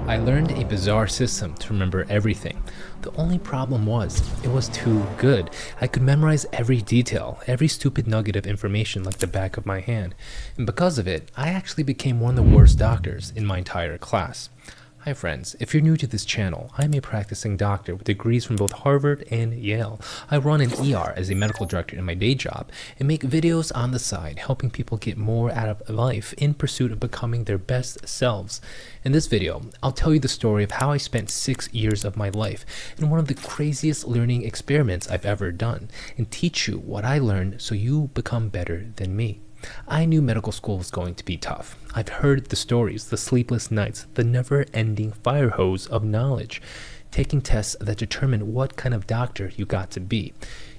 I learned a bizarre system to remember everything. The only problem was, it was too good. I could memorize every detail, every stupid nugget of information like the back of my hand. And because of it, I actually became one of the worst doctors in my entire class. Hi friends, if you're new to this channel, I'm a practicing doctor with degrees from both Harvard and Yale. I run an ER as a medical director in my day job and make videos on the side helping people get more out of life in pursuit of becoming their best selves. In this video, I'll tell you the story of how I spent 6 years of my life in one of the craziest learning experiments I've ever done and teach you what I learned so you become better than me. I knew medical school was going to be tough. I've heard the stories, the sleepless nights, the never-ending fire hose of knowledge, taking tests that determine what kind of doctor you got to be.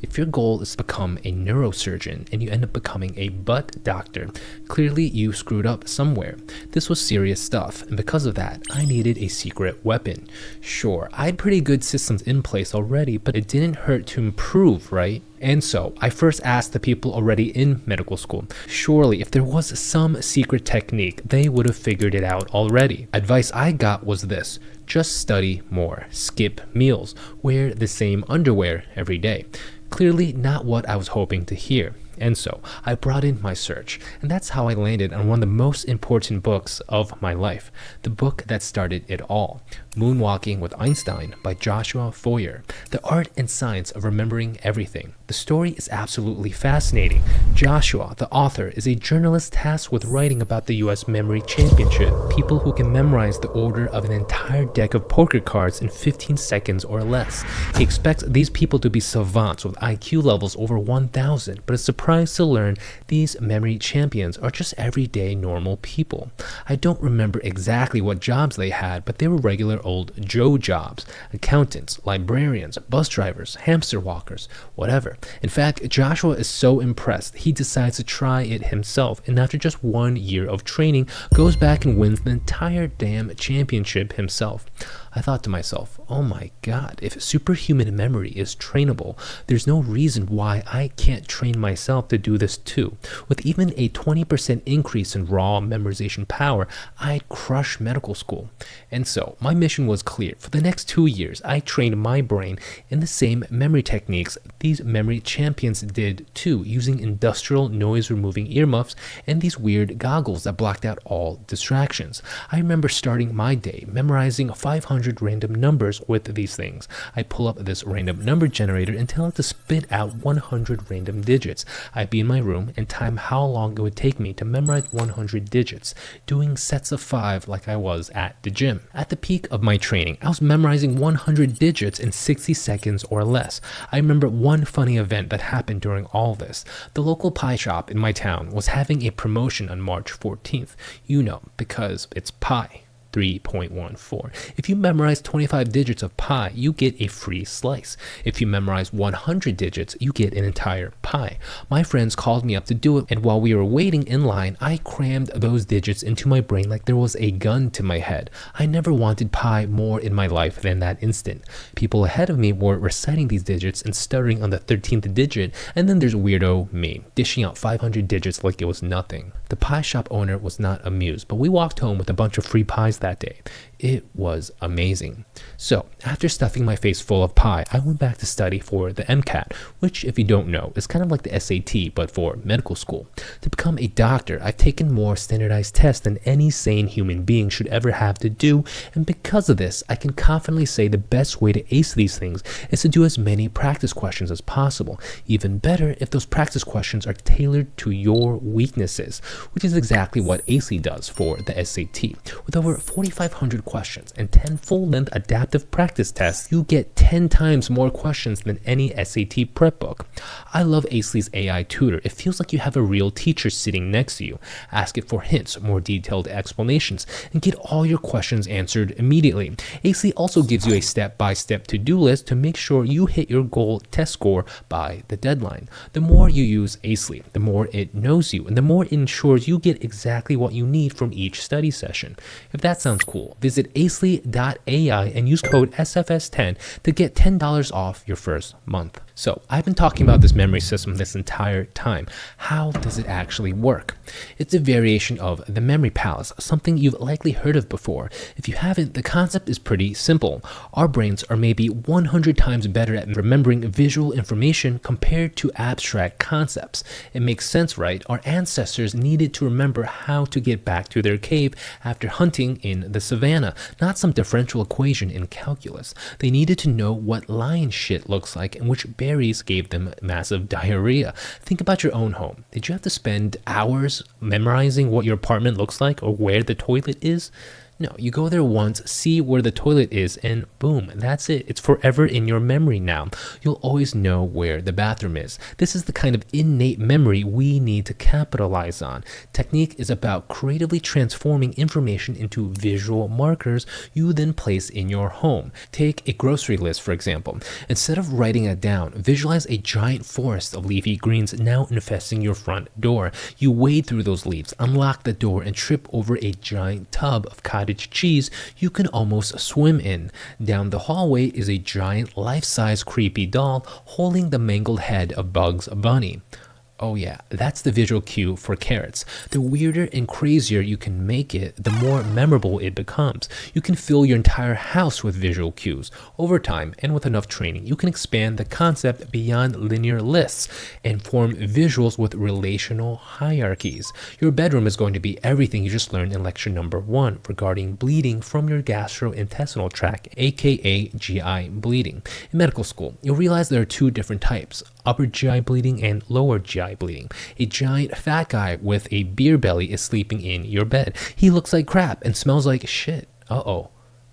If your goal is to become a neurosurgeon and you end up becoming a butt doctor, clearly you screwed up somewhere. This was serious stuff, and because of that, I needed a secret weapon. Sure, I had pretty good systems in place already, but it didn't hurt to improve, right? And so, I first asked the people already in medical school. Surely, if there was some secret technique, they would have figured it out already. Advice I got was this: just study more, skip meals, wear the same underwear every day. Clearly not what I was hoping to hear. And so I brought in my search, and that's how I landed on one of the most important books of my life, the book that started it all, Moonwalking with Einstein by Joshua Foer, The Art and Science of Remembering Everything. The story is absolutely fascinating. Joshua, the author, is a journalist tasked with writing about the US Memory Championship, people who can memorize the order of an entire deck of poker cards in 15 seconds or less. He expects these people to be savants with IQ levels over 1,000, but is surprised to learn these memory champions are just everyday normal people. I don't remember exactly what jobs they had, but they were regular old Joe jobs: accountants, librarians, bus drivers, hamster walkers, whatever. In fact, Joshua is so impressed he decides to try it himself, and after just 1 year of training goes back and wins the entire damn championship himself. I thought to myself, oh my god, if superhuman memory is trainable, there's no reason why I can't train myself to do this too. With even a 20% increase in raw memorization power, I'd crush medical school. And so, my mission was clear. For the next 2 years, I trained my brain in the same memory techniques these memory champions did too, using industrial noise-removing earmuffs and these weird goggles that blocked out all distractions. I remember starting my day memorizing 500 random numbers with these things. I pull up this random number generator and tell it to spit out 100 random digits. I'd be in my room and time how long it would take me to memorize 100 digits, doing sets of 5 like I was at the gym. At the peak of my training, I was memorizing 100 digits in 60 seconds or less. I remember one funny event that happened during all this. The local pie shop in my town was having a promotion on March 14th. You know, because it's pie. 3.14. If you memorize 25 digits of pi, you get a free slice. If you memorize 100 digits, you get an entire pie. My friends called me up to do it, and while we were waiting in line, I crammed those digits into my brain like there was a gun to my head. I never wanted pi more in my life than that instant. People ahead of me were reciting these digits and stuttering on the 13th digit, and then there's weirdo me, dishing out 500 digits like it was nothing. The pie shop owner was not amused, but we walked home with a bunch of free pies that day. It was amazing. So, after stuffing my face full of pie, I went back to study for the MCAT, which, if you don't know, is kind of like the SAT, but for medical school. To become a doctor, I've taken more standardized tests than any sane human being should ever have to do, and because of this, I can confidently say the best way to ace these things is to do as many practice questions as possible. Even better if those practice questions are tailored to your weaknesses, which is exactly what ACE does for the SAT. With over 4,500 questions and 10 full-length adaptive practice tests, you get 10 times more questions than any SAT prep book. I love ACE's AI tutor. It feels like you have a real teacher sitting next to you. Ask it for hints, more detailed explanations, and get all your questions answered immediately. ACE also gives you a step-by-step to-do list to make sure you hit your goal test score by the deadline. The more you use ACE, the more it knows you, and the more it ensures you get exactly what you need from each study session. If that sounds cool, visit acely.ai and use code SFS10 to get $10 off your first month. So I've been talking about this memory system this entire time. How does it actually work? It's a variation of the memory palace, something you've likely heard of before. If you haven't, the concept is pretty simple. Our brains are maybe 100 times better at remembering visual information compared to abstract concepts. It makes sense, right? Our ancestors needed to remember how to get back to their cave after hunting in the savannah, not some differential equation in calculus. They needed to know what lion shit looks like and which berries gave them massive diarrhea. Think about your own home. Did you have to spend hours memorizing what your apartment looks like or where the toilet is? No, you go there once, see where the toilet is, and boom, that's it. It's forever in your memory now. You'll always know where the bathroom is. This is the kind of innate memory we need to capitalize on. Technique is about creatively transforming information into visual markers you then place in your home. Take a grocery list, for example. Instead of writing it down, visualize a giant forest of leafy greens now infesting your front door. You wade through those leaves, unlock the door, and trip over a giant tub of cottage cheese you can almost swim in. Down the hallway is a giant life-size creepy doll holding the mangled head of Bugs Bunny. Oh yeah, that's the visual cue for carrots. The weirder and crazier you can make it, the more memorable it becomes. You can fill your entire house with visual cues. Over time, and with enough training, you can expand the concept beyond linear lists and form visuals with relational hierarchies. Your bedroom is going to be everything you just learned in lecture number 1 regarding bleeding from your gastrointestinal tract, aka GI bleeding. In medical school, you'll realize there are 2 different types: upper GI bleeding and lower GI bleeding. A giant fat guy with a beer belly is sleeping in your bed. He looks like crap and smells like shit. Uh-oh.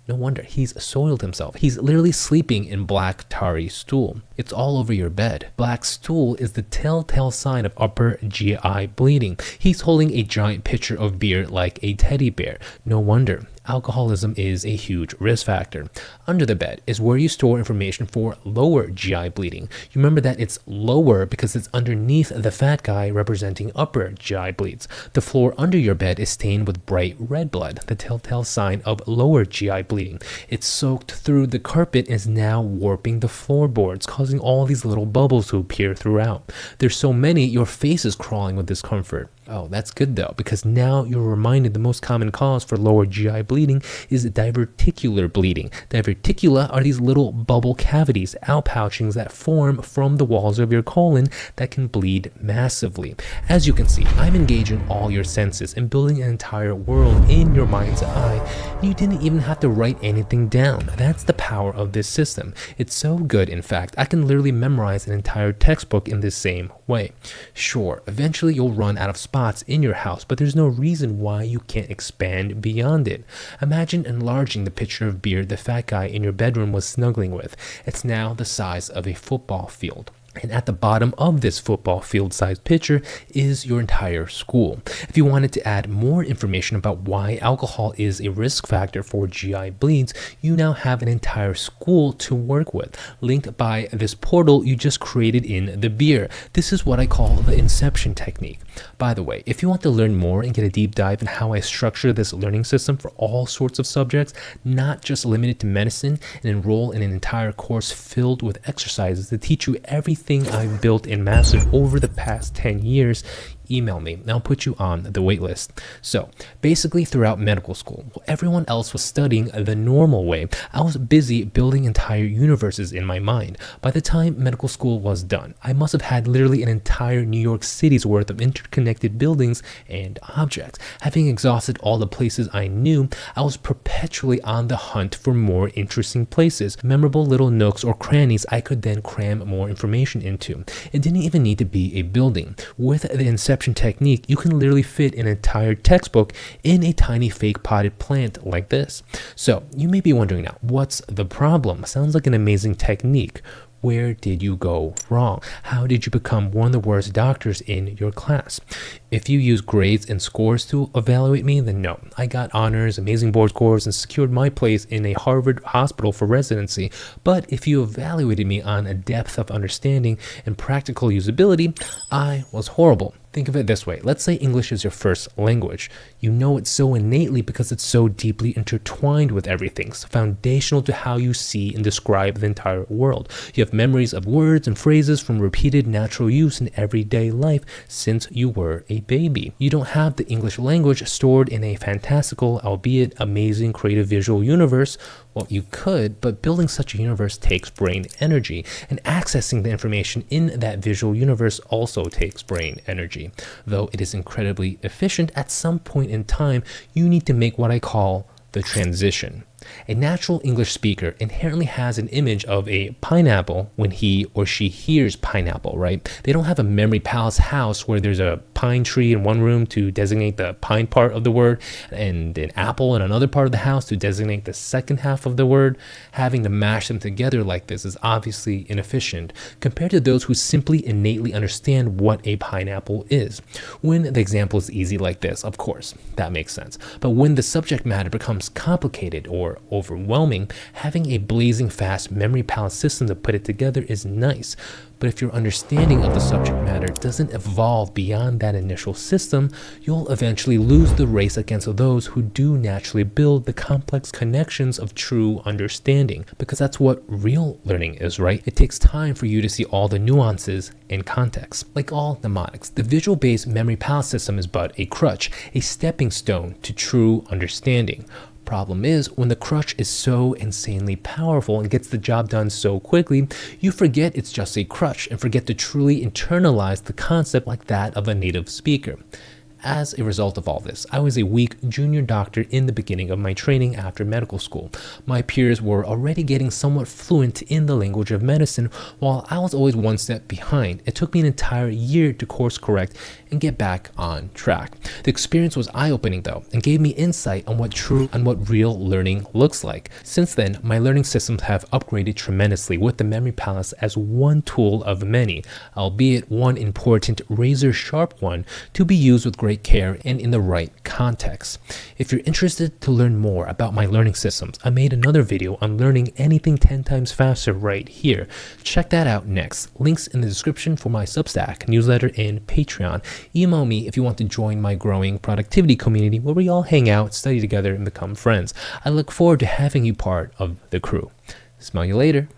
No wonder, he's soiled himself. He's literally sleeping in black tarry stool. It's all over your bed. Black stool is the telltale sign of upper GI bleeding. He's holding a giant pitcher of beer like a teddy bear. No wonder. Alcoholism is a huge risk factor. Under the bed is where you store information for lower GI bleeding. You remember that it's lower because it's underneath the fat guy representing upper GI bleeds. The floor under your bed is stained with bright red blood, the telltale sign of lower GI bleeding. It's soaked through the carpet and is now warping the floorboards, causing all these little bubbles to appear throughout. There's so many, your face is crawling with discomfort. Oh, that's good though, because now you're reminded the most common cause for lower GI bleeding is diverticular bleeding. Diverticula are these little bubble cavities, outpouchings that form from the walls of your colon that can bleed massively. As you can see, I'm engaging all your senses and building an entire world in your mind's eye. You didn't even have to write anything down. That's the power of this system. It's so good, in fact, I can literally memorize an entire textbook in the same way. Sure, eventually you'll run out of spots in your house, but there's no reason why you can't expand beyond it. Imagine enlarging the pitcher of beer the fat guy in your bedroom was snuggling with. It's now the size of a football field. And at the bottom of this football field-sized pitcher is your entire school. If you wanted to add more information about why alcohol is a risk factor for GI bleeds, you now have an entire school to work with, linked by this portal you just created in the beer. This is what I call the inception technique. By the way, if you want to learn more and get a deep dive in how I structure this learning system for all sorts of subjects, not just limited to medicine, and enroll in an entire course filled with exercises to teach you everything I've built and mastered over the past 10 years, email me and I'll put you on the wait list. So basically throughout medical school, while everyone else was studying the normal way, I was busy building entire universes in my mind. By the time medical school was done, I must have had literally an entire New York City's worth of interconnected buildings and objects. Having exhausted all the places I knew, I was perpetually on the hunt for more interesting places, memorable little nooks or crannies I could then cram more information into. It didn't even need to be a building. With the inception technique, you can literally fit an entire textbook in a tiny fake potted plant like this. So you may be wondering now, what's the problem? Sounds like an amazing technique. Where did you go wrong? How did you become one of the worst doctors in your class? If you use grades and scores to evaluate me, then no. I got honors, amazing board scores, and secured my place in a Harvard hospital for residency. But if you evaluated me on a depth of understanding and practical usability, I was horrible. Think of it this way. Let's say English is your first language. You know it so innately because it's so deeply intertwined with everything. It's foundational to how you see and describe the entire world. You have memories of words and phrases from repeated natural use in everyday life since you were a baby. You don't have the English language stored in a fantastical, albeit amazing creative visual universe. Well, you could, but building such a universe takes brain energy, and accessing the information in that visual universe also takes brain energy. Though it is incredibly efficient, at some point in time, you need to make what I call the transition. A natural English speaker inherently has an image of a pineapple when he or she hears pineapple, right? They don't have a memory palace house where there's a pine tree in one room to designate the pine part of the word and an apple in another part of the house to designate the second half of the word. Having to mash them together like this is obviously inefficient compared to those who simply innately understand what a pineapple is. When the example is easy like this, of course, that makes sense. But when the subject matter becomes complicated or overwhelming, having a blazing fast memory palace system to put it together is nice. But if your understanding of the subject matter doesn't evolve beyond that initial system, you'll eventually lose the race against those who do naturally build the complex connections of true understanding. Because that's what real learning is, right? It takes time for you to see all the nuances and context. Like all mnemonics, the visual-based memory palace system is but a crutch, a stepping stone to true understanding. Problem is, when the crutch is so insanely powerful and gets the job done so quickly, you forget it's just a crutch and forget to truly internalize the concept like that of a native speaker. As a result of all this, I was a weak junior doctor in the beginning of my training after medical school. My peers were already getting somewhat fluent in the language of medicine, while I was always one step behind. It took me an entire year to course correct and get back on track. The experience was eye-opening though, and gave me insight on what real learning looks like. Since then, my learning systems have upgraded tremendously with the Memory Palace as one tool of many, albeit one important razor-sharp one to be used with great care and in the right context. If you're interested to learn more about my learning systems, I made another video on learning anything 10 times faster right here. Check that out next. Links in the description for my Substack, newsletter, and Patreon. Email me if you want to join my growing productivity community where we all hang out, study together, and become friends. I look forward to having you part of the crew. Smell you later.